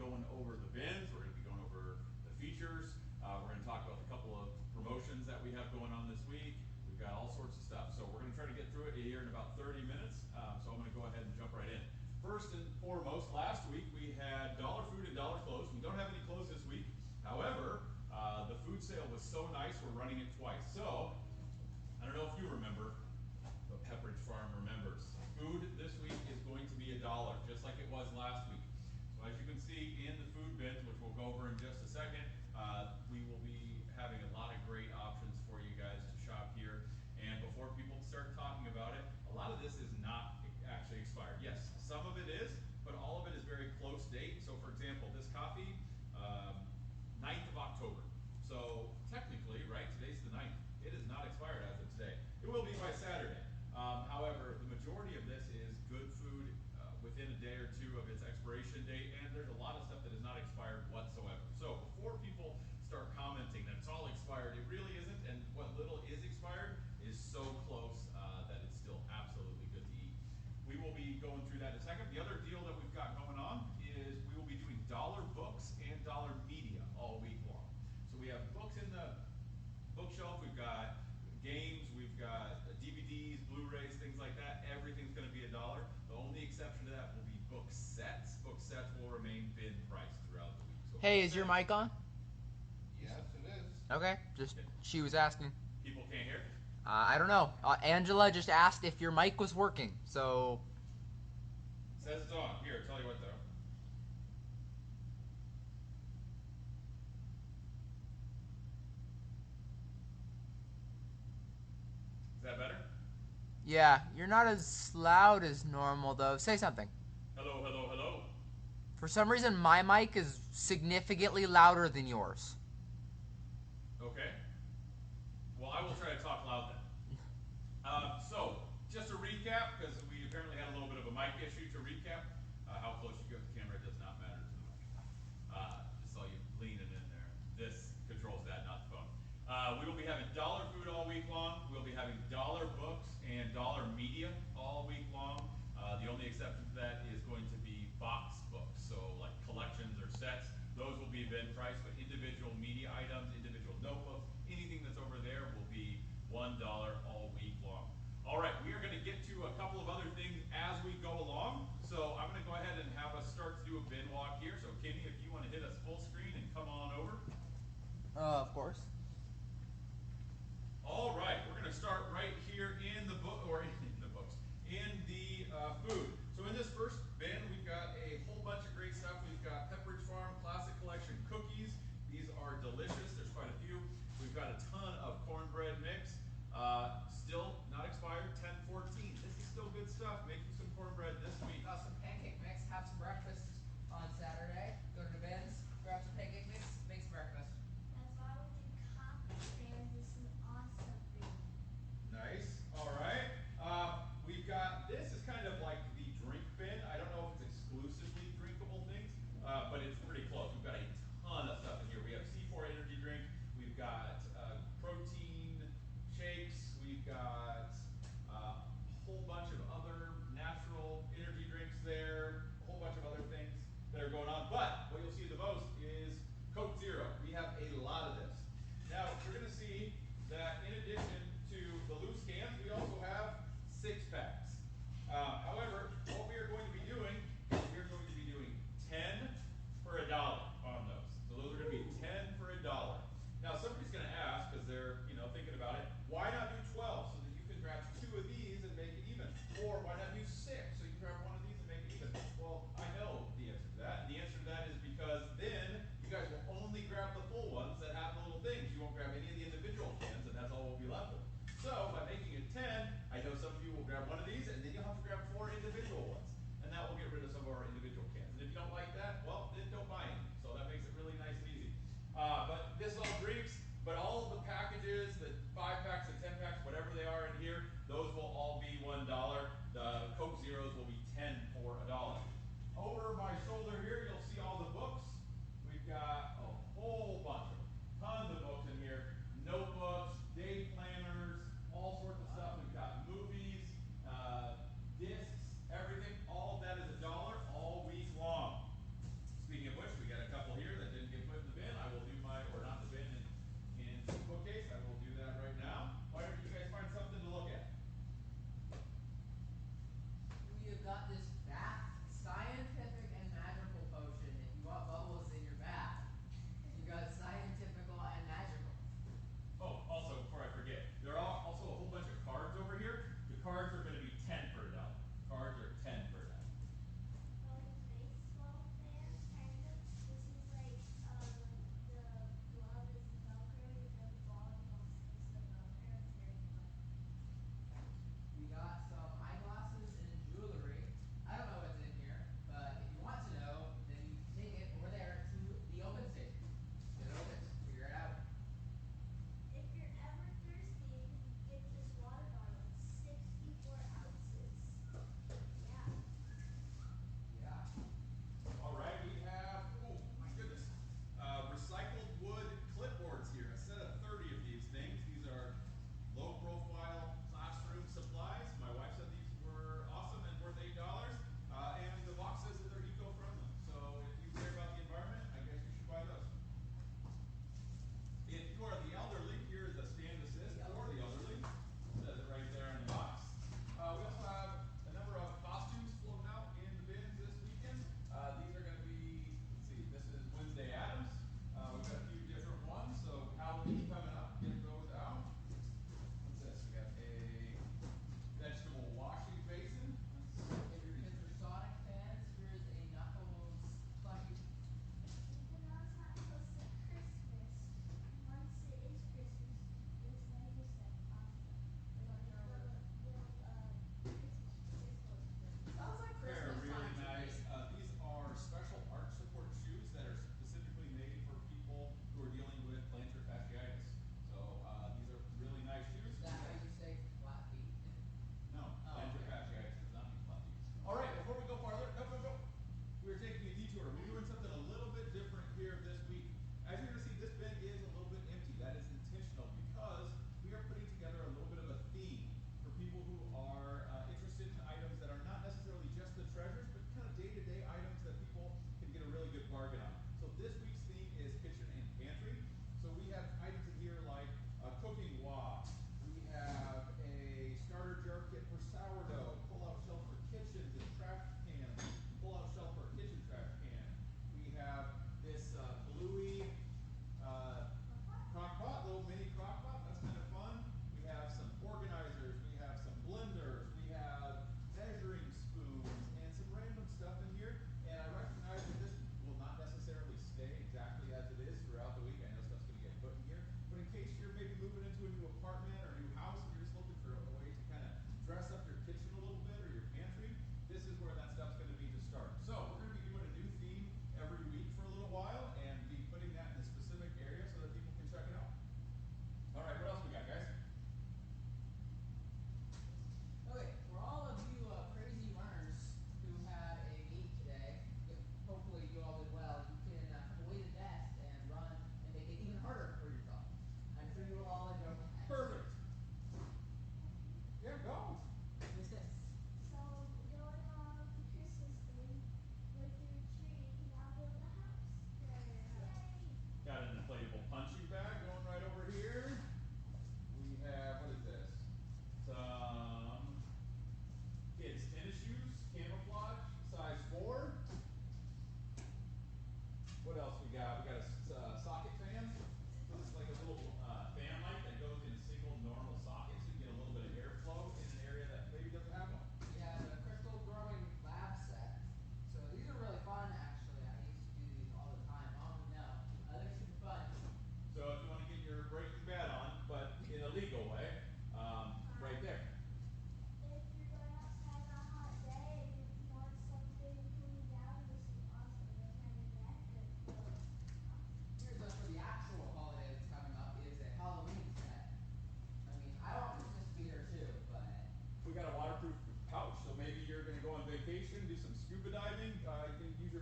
going over the bins. We're going to be going over the features. We're going to talk about a couple of promotions that we have going on this week. We've got all sorts of stuff. So we're going to try to get through it here in about 30 minutes. So I'm going to go ahead and jump right in. First and foremost, last week we had dollar food and dollar clothes. We don't have any clothes this week. However, the food sale was so nice, we're running it twice. So, I don't know if you remember, but Pepperidge Farm remembers. Food this week is going to be $1, just like it was last week. So as you can see in the food bins, which we'll go over in just a second, we will be having a lot of great options for you guys to shop here. And before people start talking about it, a lot of this is not actually expired. Yes, some of it is, but all of it is very close date. So for example, this coffee, 9th of October. So technically, right, today's the 9th. It is not expired as of today. It will be by Saturday. However, the majority of this is good food within a day or two of its expiration date, and there's a lot of stuff that is not expired whatsoever. So before people start commenting that it's all expired, it really isn't, and what little is expired is so close that it's still absolutely good to eat. We will be going through that in a second. The other deal that we've got going on is we will be doing dollar books and dollar media all week long. So we have books in the bookshelf, we've got games, we've got DVDs, Blu-rays, things like that. Everything's going to be $1. The only exception to that will be book sets. Book sets will remain bin priced throughout the week. So hey, is your mic on? Yes, it is. Okay, just she was asking. People can't hear? I don't know. Angela just asked if your mic was working, so. It says it's on. Here, I'll tell you what though. Is that better? Yeah, you're not as loud as normal though. Say something. Hello, hello, hello. For some reason, my mic is significantly louder than yours. Okay. Well, I will try to talk loud then. So, just to recap, because we apparently had a little bit of a mic issue to recap, how close you get to the camera does not matter to the mic. Just saw you leaning in there. This controls that, not the phone. We will be having dollar food all week long. We'll be having dollar books and dollar media all week long. The only exception to that is going to be box books, so like collections or sets. Those will be bin priced, but individual media items, individual notebooks, anything that's over there will be $1 all week long. All right, we are going to get to a couple of other things as we go along. So I'm going to go ahead and have us start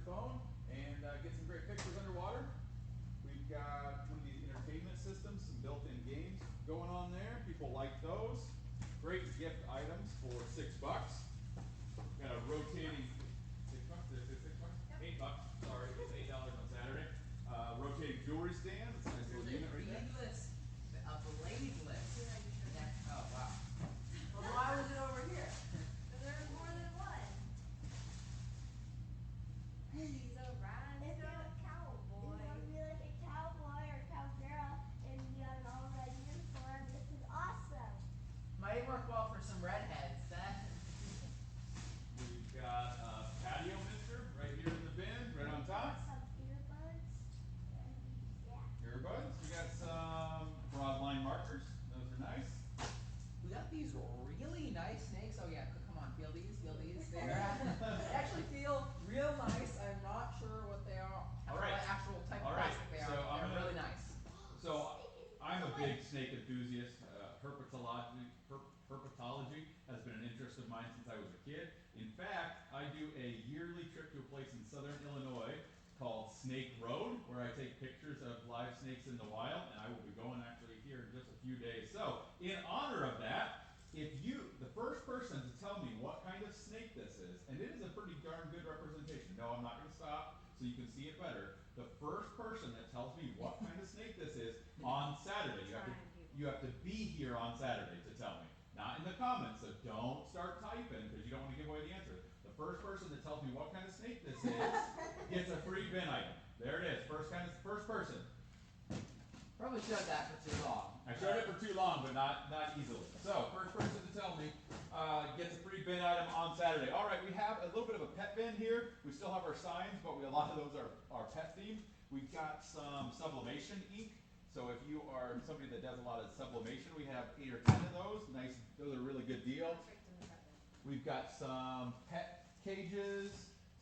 phone and get some great pictures underwater. We've got one of these entertainment systems, some built-in games going on there. People like those. Great gift items for $6. Got a rotating $6. Did I say $6? Yep. $8. Sorry, it's $8 on Saturday. Rotating jewelry stand. It's a nice little unit right there. List, a blade list. Oh wow. Well, why was it over here? Because there's more than one. He's a rhinestone cowboy. You want to be like a cowboy or cowgirl and be on all red uniform. This is awesome. Might work well for some redheads. We've got a patio mister right here in the bin, right on top. Some earbuds. Yeah. Earbuds. We got some broadline markers. Those are nice. We got these really nice snakes. Oh yeah, come on, feel these, feel these. They actually feel real nice. I'm not sure what they are. All right. What actual type All of right. plastic they So are. I'm They're gonna- really nice. So I'm a big snake enthusiast. Herpetology has been an interest of mine since I was a kid. In fact, I do a yearly trip to a place in southern Illinois called Snake Road, where I take pictures of live snakes in the wild, and I will be going actually here in just a few days. So, in honor of that, the first person to tell me what kind of snake this is, and it is a pretty darn good representation. No, I'm not going to stop so you can see it better. The first person that tells me what kind of snake this is on Saturday, you have to be here on Saturday to tell me. Not in the comments, so don't start typing because you don't want to give away the answer. The first person that tells me what kind of snake this is gets a free bin item. There it is. First person. Probably showed that for too long. I showed it for too long, but not easily. So, first person to tell me gets a free bin item on Saturday. All right, we have a little bit of a pet bin here. We still have our signs, but a lot of those are pet themed. We've got some sublimation ink. So if you are somebody that does a lot of sublimation, we have 8 or 10 of those. Nice, those are a really good deal. We've got some pet cages,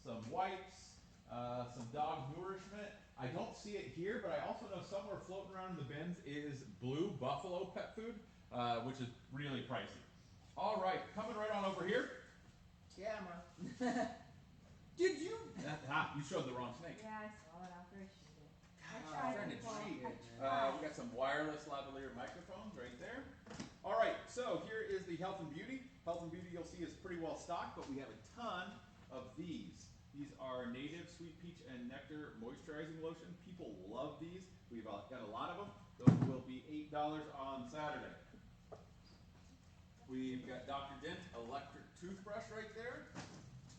some wipes, some dog nourishment. I don't see it here, but I also know somewhere floating around in the bins is Blue Buffalo pet food, which is really pricey. All right, coming right on over here. Camera. Did you? You showed the wrong snake. Yeah, I saw it after I shoot it. I I'm tried trying to before. cheat. I We got some wireless lavalier microphones right there. All right, so here is the Health and Beauty. Health and Beauty, you'll see, is pretty well stocked, but we have a ton of these. These are native sweet peach and nectar moisturizing lotion. People love these. We've got a lot of them. Those will be $8 on Saturday. We've got Dr. Dent electric toothbrush right there.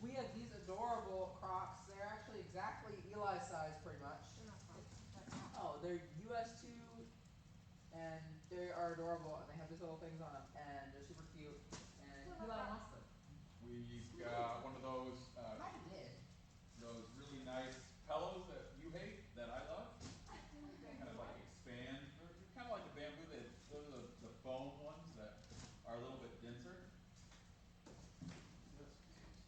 We have these adorable Crocs. They're actually exactly Eli's size, pretty much. Oh, they're US2, and they are adorable, and they have these little things on them, and they're super cute, and Eli wants them. We've got one of those I did. those really nice pillows that you hate, that I love. Kind of like expand, kind of like the bamboo. Those are the foam ones that are a little bit denser. That's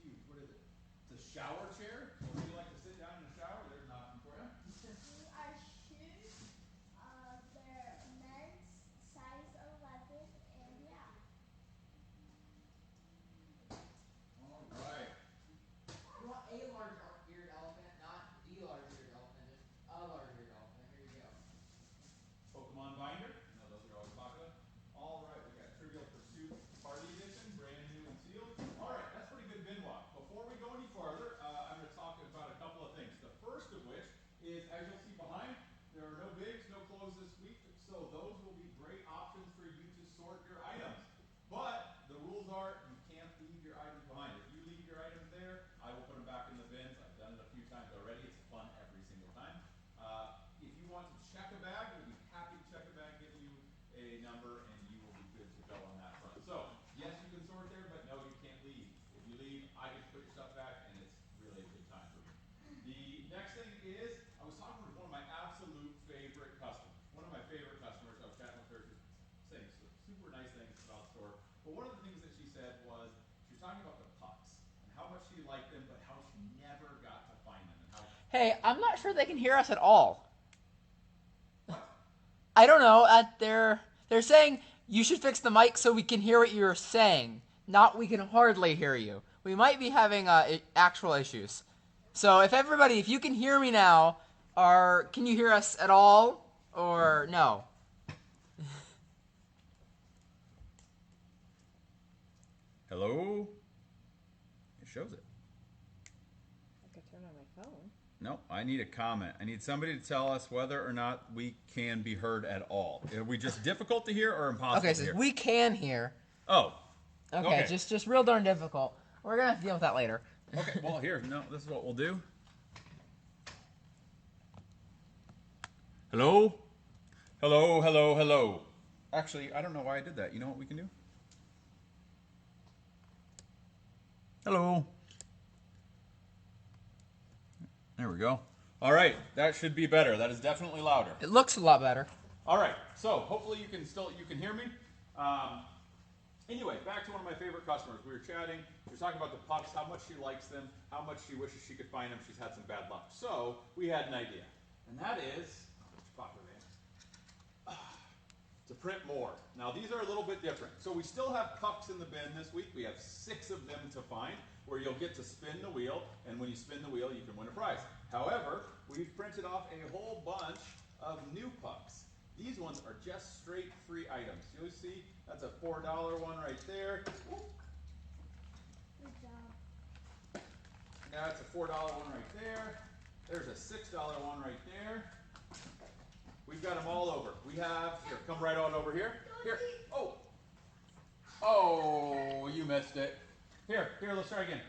huge. What is it? It's a shower chair. So if you like to sit down in the shower, there's an option for you. These are shoes. They're men's size 11, and yeah. All right. You want a large-eared elephant, not the large-eared elephant, just a large-eared elephant. Here you go. Pokemon binder. You know those are always popular. All right, we got Trivial Pursuit Party Edition, brand new and sealed. All right, that's pretty good bin walk. Before we go any farther, I'm going to talk about a couple of things. The first of which is, as you'll see behind, there are no bigs, no clothes this week, so those will be great options for you to sort your items. But the rules are you can't leave your items behind. If you leave your items there, I will put them back in the bins. I've done it a few times already. It's fun every single time. If you want to check a bag, we'll be happy to check a bag, give you a number, and you will be good to go on that front. So, yes, you can sort there, but no, you can't leave. If you leave, I get to put your stuff back, and it's really a good time for me. The next thing is, I was talking with one of my absolute favorite customers. One of my favorite customers. I was chatting with her, just saying super nice things about the store. But one of the things that she said was, she was talking about the pucks, and how much she liked them, but how she never got to find them, and how... Hey, I'm not sure they can hear us at all. What? I don't know. They're saying you should fix the mic so we can hear what you're saying. Not we can hardly hear you. We might be having actual issues. So if you can hear me now, can you hear us at all, or no? Hello? It shows it. I could turn on my phone. No, I need a comment. I need somebody to tell us whether or not we can be heard at all. Are we just difficult to hear or impossible Okay, to so hear? we can hear. Oh. Okay, just real darn difficult. We're gonna have to deal with that later. Okay, well here, no, this is what we'll do. Hello? Hello, hello, hello. Actually, I don't know why I did that. You know what we can do? Hello. There we go. All right, that should be better. That is definitely louder. It looks a lot better. All right, so hopefully you can hear me. Anyway, back to one of my favorite customers. We were chatting. She was talking about the pups, how much she likes them, how much she wishes she could find them. She's had some bad luck. So we had an idea, and that is to print more. Now these are a little bit different. So we still have pucks in the bin this week. We have 6 of them to find, where you'll get to spin the wheel, and when you spin the wheel, you can win a prize. However, we've printed off a whole bunch of new pucks. These ones are just straight free items. You'll see that's a $4 one right there. Good job. That's a $4 one right there. There's a $6 one right there. We've got them all over. We have, here, come right on over here. Here, oh. Oh, you missed it. Here, let's try again.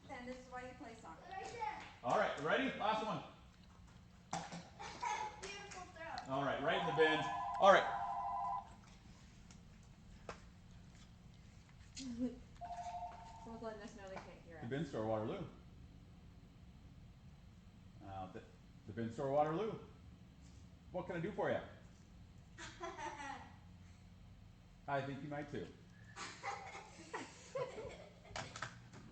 And this is why you play soccer. Right there. All right, ready? Last one. Beautiful throw. All right, right in the bin. All right. Someone's letting us know they can't hear The us. bin store Waterloo. The bin store Waterloo. What can I do for you? I think you might too.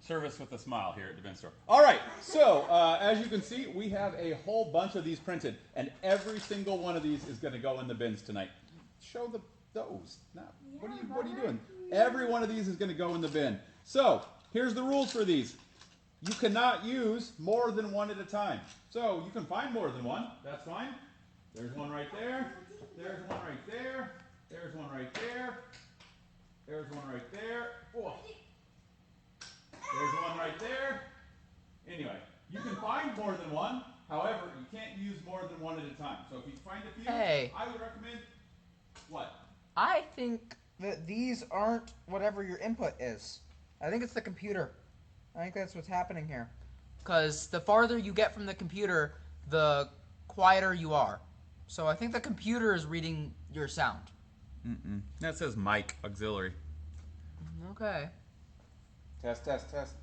Service with a smile here at the bin store. All right, so as you can see, we have a whole bunch of these printed, and every single one of these is going to go in the bins tonight. Show those. Now, what are you doing? Every one of these is going to go in the bin. So here's the rules for these. You cannot use more than one at a time. So you can find more than one. That's fine. There's one right there. There's one right there. There's one right there. There's one right there. Oh. There's one right there. Anyway, you can find more than one. However, you can't use more than one at a time. So if you find a few, Hey. I would recommend what? I think that these aren't whatever your input is. I think it's the computer. I think that's what's happening here. Because the farther you get from the computer, the quieter you are. So I think the computer is reading your sound. That says mic auxiliary. Okay. Test, test, test.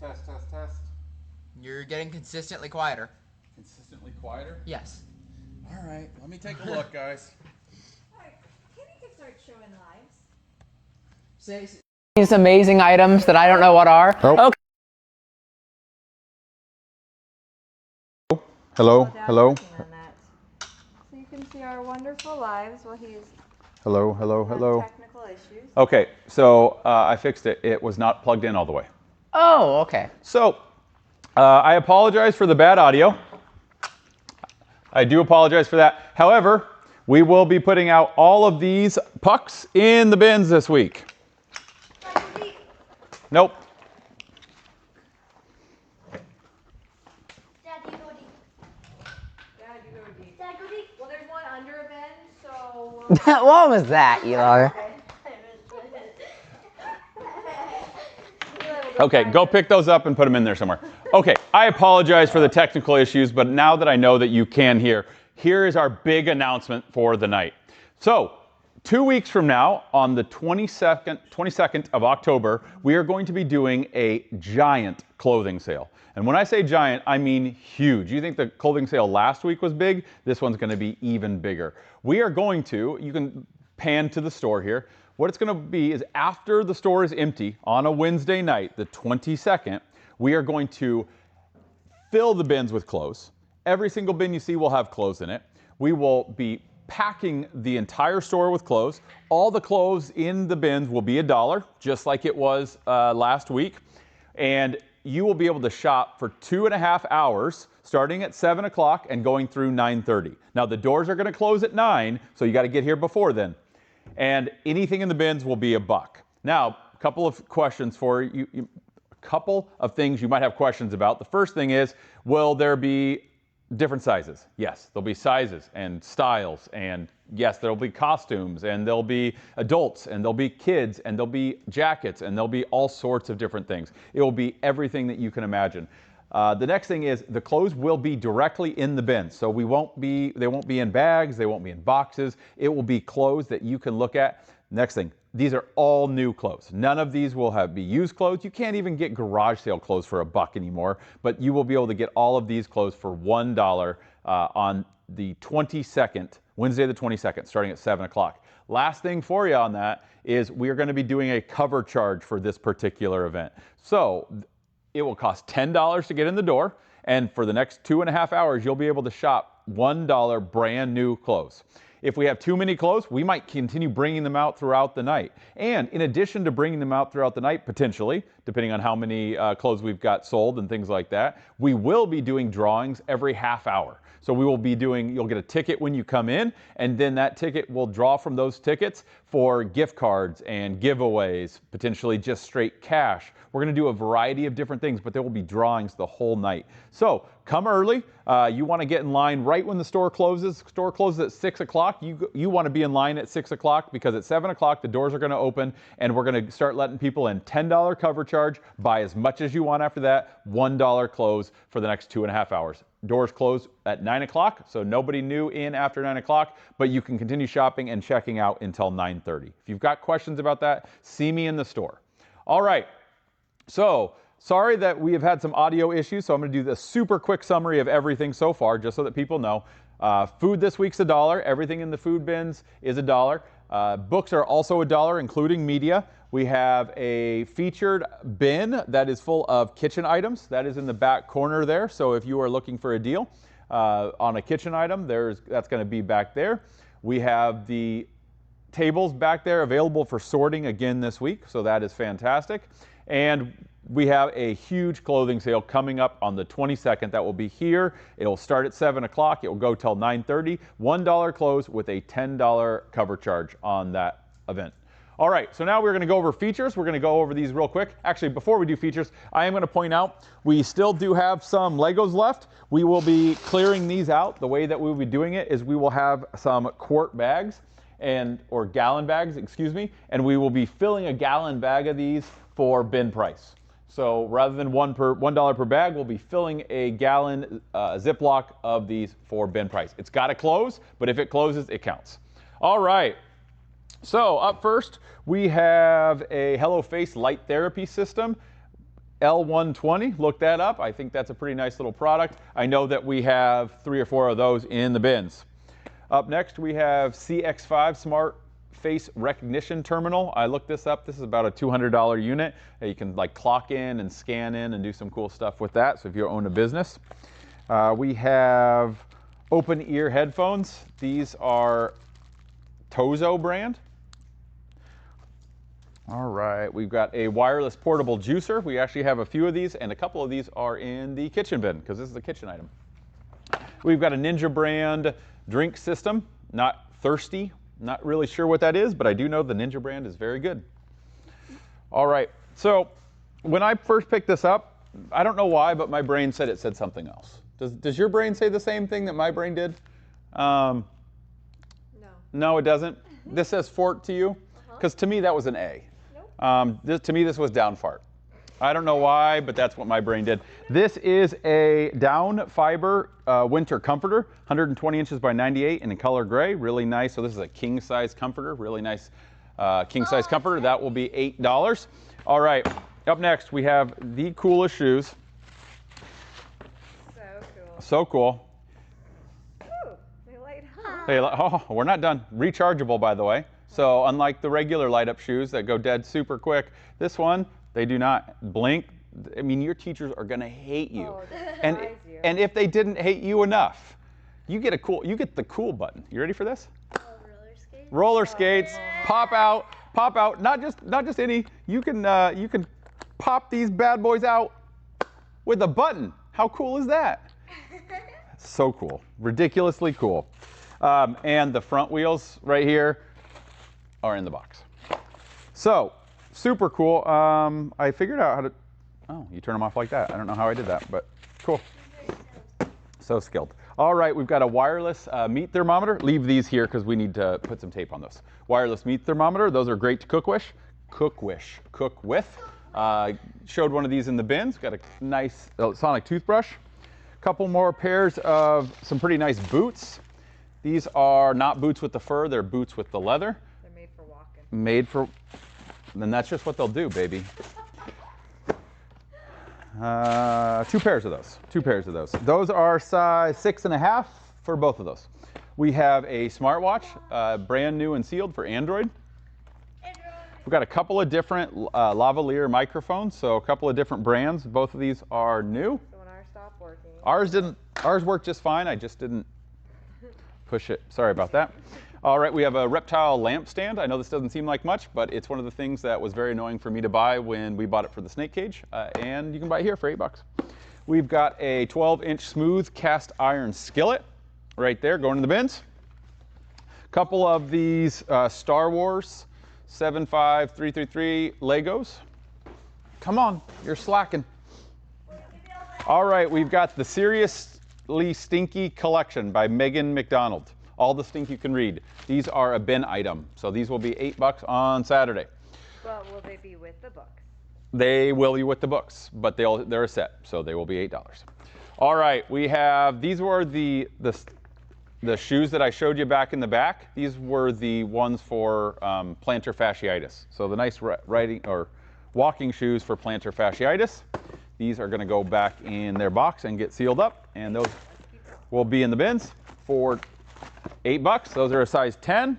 Test, test, test. You're getting consistently quieter. Consistently quieter? Yes. All right, let me take a look, guys. Alright, Kenny can start showing lives. Say these amazing items that I don't know what are. Oh. Okay. Hello, Dad's hello, working on that. So you can see our wonderful lives while he's hello, hello, on hello. technical issues. Okay, so I fixed it. It was not plugged in all the way. Oh, okay. So I apologize for the bad audio. I do apologize for that. However, we will be putting out all of these pucks in the bins this week. Nope. Dad, you go deep. Dad, you go deep. Dad, go deep. Well, there's one under a bin, so What was that, Eli? Okay, go pick those up and put them in there somewhere. Okay, I apologize for the technical issues, but now that I know that you can hear, here is our big announcement for the night. So, 2 weeks from now, on the 22nd of October, we are going to be doing a giant clothing sale. And when I say giant, I mean huge. You think the clothing sale last week was big? This one's going to be even bigger. We are going to, you can pan to the store here. What it's going to be is after the store is empty on a Wednesday night, the 22nd, we are going to fill the bins with clothes. Every single bin you see will have clothes in it. We will be packing the entire store with clothes. All the clothes in the bins will be $1, just like it was last week. And you will be able to shop for 2.5 hours, starting at 7 o'clock and going through 9:30. Now the doors are going to close at 9, so you got to get here before then. And anything in the bins will be $1. Now, a couple of questions for you. A couple of things you might have questions about. The first thing is, will there be different sizes? Yes, there'll be sizes and styles, and yes, there'll be costumes, and there'll be adults, and there'll be kids, and there'll be jackets, and there'll be all sorts of different things. It will be everything that you can imagine. The next thing is the clothes will be directly in the bins, so they won't be in bags, they won't be in boxes. It will be clothes that you can look at. Next thing, these are all new clothes. None of these will be used clothes. You can't even get garage sale clothes for $1 anymore, but you will be able to get all of these clothes for $1 on the 22nd, Wednesday the 22nd, starting at 7 o'clock. Last thing for you on that is we are going to be doing a cover charge for this particular event. So it will cost $10 to get in the door, and for the next 2.5 hours, you'll be able to shop $1 brand new clothes. If we have too many clothes, we might continue bringing them out throughout the night. And in addition to bringing them out throughout the night, potentially, depending on how many clothes we've got sold and things like that, we will be doing drawings every half hour. So we will be doing, you'll get a ticket when you come in, and then that ticket will draw from those tickets for gift cards and giveaways, potentially just straight cash. We're going to do a variety of different things, but there will be drawings the whole night. So come early. You want to get in line right when the store closes. The store closes at 6 o'clock. You want to be in line at 6 o'clock because at 7 o'clock the doors are going to open, and we're going to start letting people in. $10 cover charge. Buy as much as you want after that. $1 close for the next 2.5 hours. Doors close at 9 o'clock, so nobody new in after 9 o'clock, but you can continue shopping and checking out until 9:30. If you've got questions about that, see me in the store. All right, so sorry that we have had some audio issues, so I'm going to do the super quick summary of everything so far, just so that people know. Food this week's $1. Everything in the food bins is $1. Books are also $1, including media. We have a featured bin that is full of kitchen items. That is in the back corner there. So if you are looking for a deal on a kitchen item, that's going to be back there. We have the tables back there available for sorting again this week. So that is fantastic. And we have a huge clothing sale coming up on the 22nd that will be here. It will start at 7 o'clock. It will go till 9:30. $1 close with a $10 cover charge on that event. All right, so now we're going to go over features. We're going to go over these real quick. Actually, before we do features, I am going to point out we still do have some Legos left. We will be clearing these out. The way that we will be doing it is we will have some quart bags or gallon bags, excuse me, and we will be filling a gallon bag of these for bin price. So rather than $1 per bag, we'll be filling a gallon Ziploc of these for bin price. It's got to close, but if it closes, it counts. All right. So up first, we have a HelloFace light therapy system, L120. Look that up. I think that's a pretty nice little product. I know that we have 3 or 4 of those in the bins. Up next, we have CX5 Smart Face Recognition Terminal. I looked this up. This is about a $200 unit. You can like clock in and scan in and do some cool stuff with that. So if you own a business, we have open ear headphones. These are Tozo brand. All right, we've got a wireless portable juicer. We actually have a few of these, and a couple of these are in the kitchen bin because this is a kitchen item. We've got a Ninja brand drink system, not thirsty. Not really sure what that is, but I do know the Ninja brand is very good. All right, so when I first picked this up, I don't know why, but my brain said it said something else. Does your brain say the same thing that my brain did? No. No, it doesn't? This says fort to you? Because to me, that was an A. Nope. To me, this was down fart. I don't know why, but that's what my brain did. This is a down fiber winter comforter, 120 inches by 98 in color gray, really nice. So this is a king size comforter, really nice king size comforter. That will be $8. All right, up next we have the coolest shoes. So cool. So cool. Ooh, they light up. Oh, we're not done. Rechargeable, by the way. So unlike the regular light up shoes that go dead super quick, this one, they do not blink. I mean, your teachers are going to hate you. Oh, and if they didn't hate you enough, you get the cool button. You ready for this? Oh, roller skates. Roller skates, pop out. Not just any. You can pop these bad boys out with a button. How cool is that? So cool, ridiculously cool. And the front wheels right here are in the box. So super cool. I figured out how to. Oh, you turn them off like that. I don't know how I did that, but cool. So skilled. All right, we've got a wireless meat thermometer. Leave these here because we need to put some tape on those. Wireless meat thermometer. Those are great to cook with. Cook with. Showed one of these in the bins. Got a nice sonic toothbrush. Couple more pairs of some pretty nice boots. These are not boots with the fur. They're boots with the leather. They're made for walking. Made for. Then that's just what they'll do, baby. 2 pairs of those. 2 pairs of those. Those are size 6.5 for both of those. We have a smartwatch, brand new and sealed for Android. We've got a couple of different lavalier microphones, so a couple of different brands. Both of these are new. So when ours stopped working. Ours worked just fine. I just didn't push it. Sorry about that. All right, we have a reptile lamp stand. I know this doesn't seem like much, but it's one of the things that was very annoying for me to buy when we bought it for the snake cage, and you can buy it here for $8. We've got a 12-inch smooth cast iron skillet right there going in the bins. Couple of these Star Wars 75333 Legos. Come on, you're slacking. All right, we've got the Seriously Stinky Collection by Megan McDonald. All the stink you can read. These are a bin item, so these will be $8 on Saturday. But will they be with the books? They will be with the books, but they're a set, so they will be $8. All right, we have, these were the shoes that I showed you back in the back. These were the ones for plantar fasciitis. So the nice riding or walking shoes for plantar fasciitis. These are gonna go back in their box and get sealed up, and those will be in the bins for $8. Those are a size 10.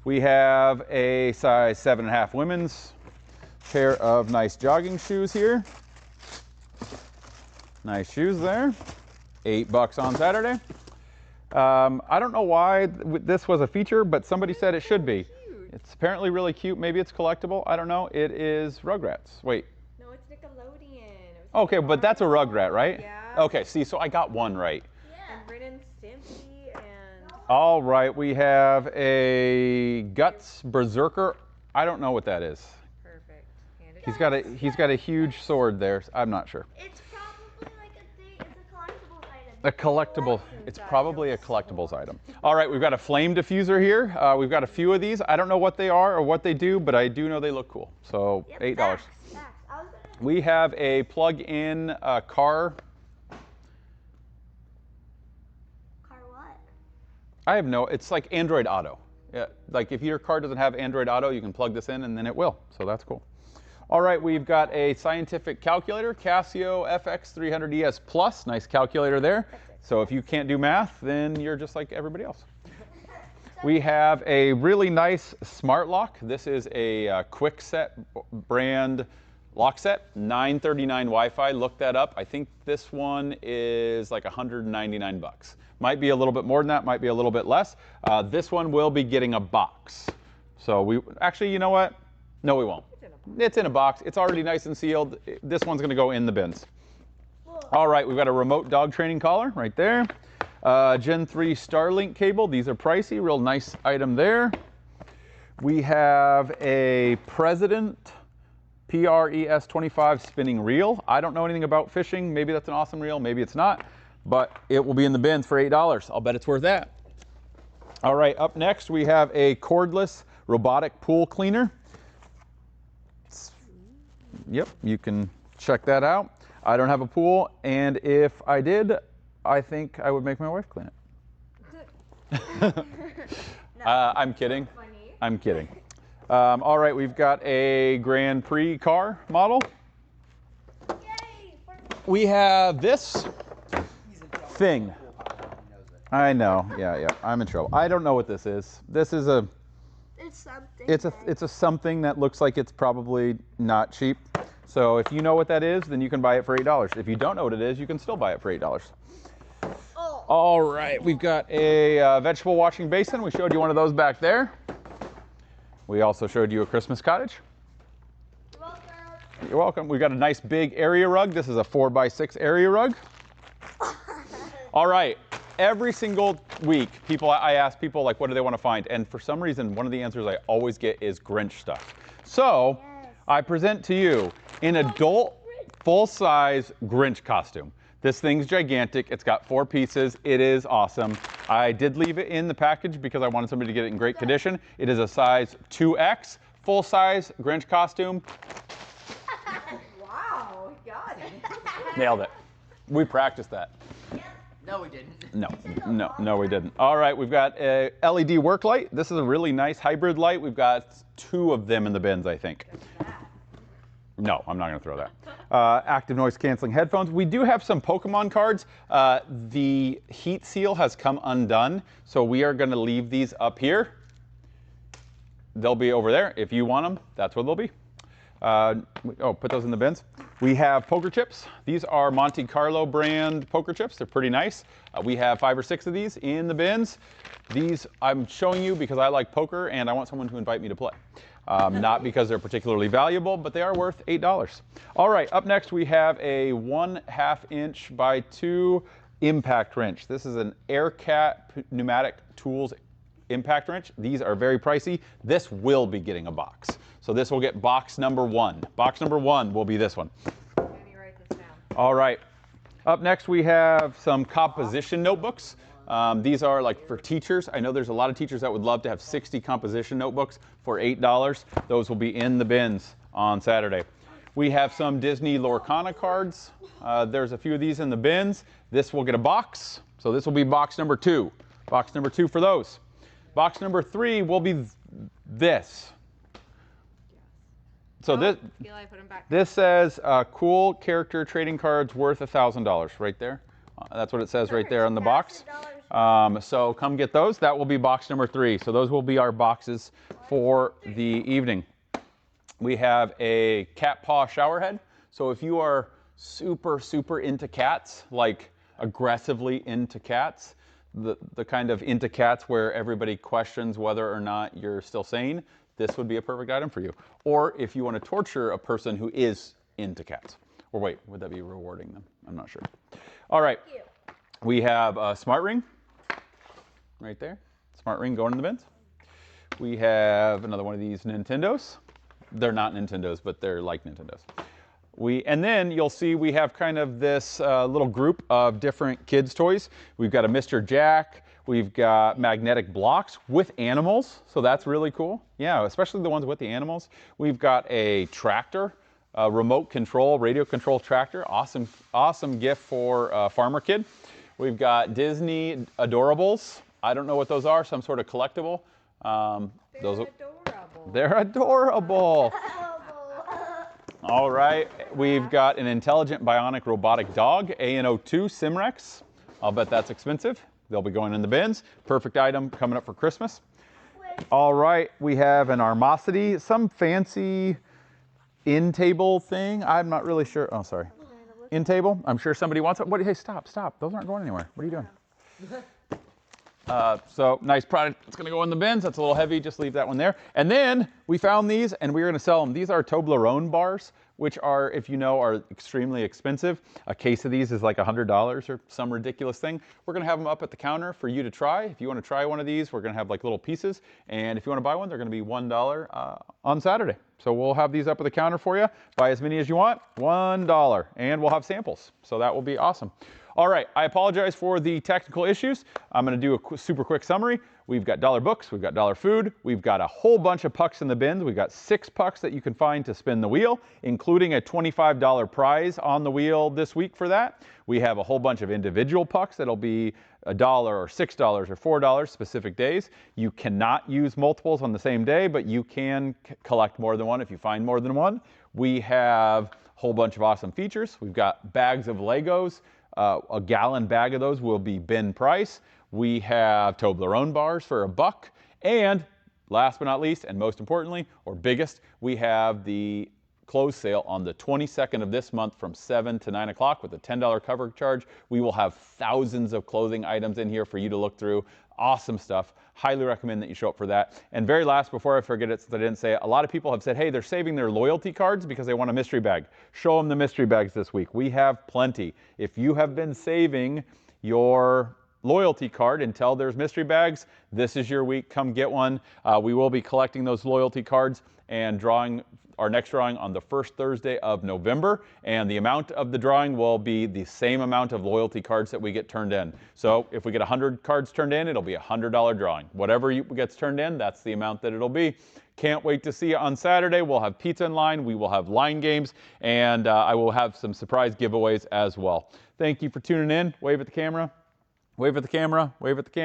We have a size 7.5 women's pair of nice jogging shoes here. Nice shoes there. $8 on Saturday. I don't know why this was a feature, but somebody said it should be. It's apparently really cute. Maybe it's collectible. I don't know. It is Rugrats. Wait. No, it's Nickelodeon. Okay, but that's a Rugrat, right? Yeah. Okay, see, so I got one right. And Ren and Stimpy and... All right, we have a Guts Berserker. I don't know what that is. Perfect. Hand it He's got a huge sword there. I'm not sure. It's probably like a thing. It's a collectible item. A collectible. It's probably a collectibles item. All right, we've got a flame diffuser here. We've got a few of these. I don't know what they are or what they do, but I do know they look cool. So $8. Facts. We have a plug-in car. Car what? I have no. It's like Android Auto. Yeah, like if your car doesn't have Android Auto, you can plug this in and then it will. So that's cool. All right, we've got a scientific calculator, Casio FX300ES Plus. Nice calculator there. So if you can't do math, then you're just like everybody else. We have a really nice smart lock. This is a Kwikset brand lock set, 939 Wi-Fi. Look that up. I think this one is like $199. Might be a little bit more than that, might be a little bit less. This one will be getting a box. So we, actually, you know what? No, we won't. It's in a box. It's already nice and sealed. This one's gonna go in the bins. All right, we've got a remote dog training collar right there. Gen 3 Starlink cable. These are pricey, real nice item there. We have a President PRES25 spinning reel. I don't know anything about fishing. Maybe that's an awesome reel, maybe it's not, but it will be in the bins for $8. I'll bet it's worth that. All right, up next we have a cordless robotic pool cleaner. Yep, you can check that out. I don't have a pool, and if I did, I think I would make my wife clean it. I'm kidding. I'm kidding. All right, we've got a Grand Prix car model. We have this thing. I know, yeah, I'm in trouble. I don't know what this is. This is a, It's something. it's a something that looks like it's probably not cheap. So if you know what that is, then you can buy it for $8. If you don't know what it is, you can still buy it for $8. Oh. All right, we've got a vegetable washing basin. We showed you one of those back there. We also showed you a Christmas cottage. You're welcome. You're welcome. We've got a nice big area rug. This is a 4x6 area rug. All right, every single week, I ask people, like, what do they want to find? And for some reason, one of the answers I always get is Grinch stuff. So Yes. I present to you an adult full-size Grinch costume. This thing's gigantic. It's got 4 pieces. It is awesome. I did leave it in the package because I wanted somebody to get it in great condition. It is a size 2X, full-size Grinch costume. Wow, we got it. Nailed it. We practiced that. No, we didn't. No, we didn't. All right, we've got a LED work light. This is a really nice hybrid light. We've got 2 of them in the bins, I think. No, I'm not going to throw that. Active noise canceling headphones. We do have some Pokemon cards. The heat seal has come undone, so we are going to leave these up here. They'll be over there. If you want them, that's where they'll be. Put those in the bins. We have poker chips. These are Monte Carlo brand poker chips. They're pretty nice. We have 5 or 6 of these in the bins. These I'm showing you because I like poker and I want someone to invite me to play. Not because they're particularly valuable, but they are worth $8. All right, up next we have a 1/2 inch by 2 impact wrench. This is an AirCat pneumatic tools impact wrench. These are very pricey. This will be getting a box. So this will get box number 1. Box number 1 will be this one. Let me write this down. All right. Up next we have some composition notebooks. These are like for teachers. I know there's a lot of teachers that would love to have 60 composition notebooks for $8. Those will be in the bins on Saturday. We have some Disney Lorcana cards. There's a few of these in the bins. This will get a box. So this will be box number 2. Box number 2 for those. Box number 3 will be this. So Eli, put 'em back. this says cool character trading cards worth $1,000 right there. That's what it says right there on the box. So come get those. That will be box number 3. So those will be our boxes for the evening. We have a cat paw shower head. So if you are super, super into cats, like aggressively into cats, the kind of into cats where everybody questions whether or not you're still sane, this would be a perfect item for you. Or if you want to torture a person who is into cats. Or wait, would that be rewarding them? I'm not sure. All right, we have a smart ring right there. Smart ring going in the bins. We have another one of these Nintendos. They're not Nintendos, but they're like Nintendos. And then you'll see we have kind of this little group of different kids' toys. We've got a Mr. Jack. We've got magnetic blocks with animals, so that's really cool. Yeah, especially the ones with the animals. We've got a tractor, a remote control, radio control tractor. Awesome, awesome gift for a farmer kid. We've got Disney Adorables. I don't know what those are, some sort of collectible. Adorable. They're adorable. All right, we've got an intelligent bionic robotic dog, ANO2 Simrex. I'll bet that's expensive. They'll be going in the bins. Perfect item coming up for Christmas. All right, we have an Armosity, some fancy in-table thing. I'm not really sure. Oh, sorry. In-table. I'm sure somebody wants it. Hey, stop. Those aren't going anywhere. What are you doing? So nice product. It's going to go in the bins. That's a little heavy. Just leave that one there. And then we found these, and we're going to sell them. These are Toblerone bars, which are, if you know, are extremely expensive. A case of these is like $100 or some ridiculous thing. We're going to have them up at the counter for you to try. If you want to try one of these, we're going to have like little pieces. And if you want to buy one, they're going to be $1 on Saturday. So we'll have these up at the counter for you. Buy as many as you want, $1. And we'll have samples. So that will be awesome. All right, I apologize for the technical issues. I'm going to do a super quick summary. We've got dollar books, we've got dollar food, we've got a whole bunch of pucks in the bins. We've got 6 pucks that you can find to spin the wheel, including a $25 prize on the wheel this week for that. We have a whole bunch of individual pucks that'll be $1 or $6 or $4 specific days. You cannot use multiples on the same day, but you can collect more than one if you find more than one. We have a whole bunch of awesome features. We've got bags of Legos. A gallon bag of those will be bin price. We have Toblerone bars for $1. And last but not least, and most importantly, or biggest, we have the close sale on the 22nd of this month from 7 to 9 o'clock with a $10 cover charge. We will have thousands of clothing items in here for you to look through. Awesome stuff. Highly recommend that you show up for that. And very last, before I forget it, since I didn't say it, a lot of people have said, hey, they're saving their loyalty cards because they want a mystery bag. Show them the mystery bags this week. We have plenty. If you have been saving your loyalty card until there's mystery bags, this is your week. Come get one. We will be collecting those loyalty cards and drawing our next drawing on the first Thursday of November, and the amount of the drawing will be the same amount of loyalty cards that we get turned in. So if we get 100 cards turned in, it'll be a $100 drawing. Whatever gets turned in, that's the amount that it'll be. Can't wait to see you on Saturday. We'll have pizza in line, we will have line games, and I will have some surprise giveaways as well. Thank you for tuning in. Wave at the camera. Wave at the camera. Wave at the camera.